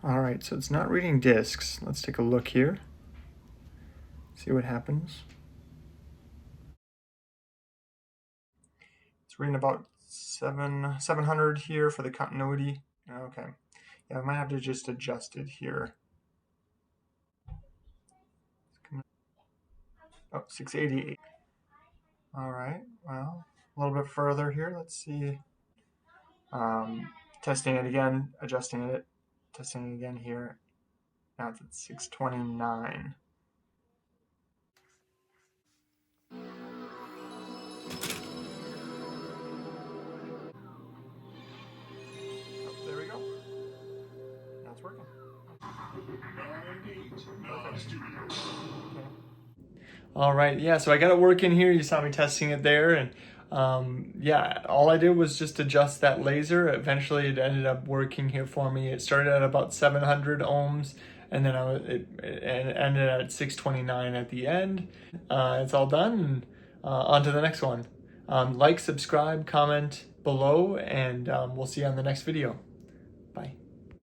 All right, so it's not reading discs. Let's take a look here. See what happens. It's reading about 700 here for the continuity. Okay. Yeah, I might have to just adjust it here. Oh, 688. All right, well, a little bit further here. Let's see. Testing it again, adjusting it, testing it again here. Now it's at 629. Oh, there we go. Now it's working. Okay. All right, yeah, so I got it working here. You saw me testing it there, and yeah, all I did was just adjust that laser. Eventually, it ended up working here for me. It started at about 700 ohms, and then it ended at 629 at the end. It's all done, and on to the next one. Like, subscribe, comment below, and we'll see you on the next video.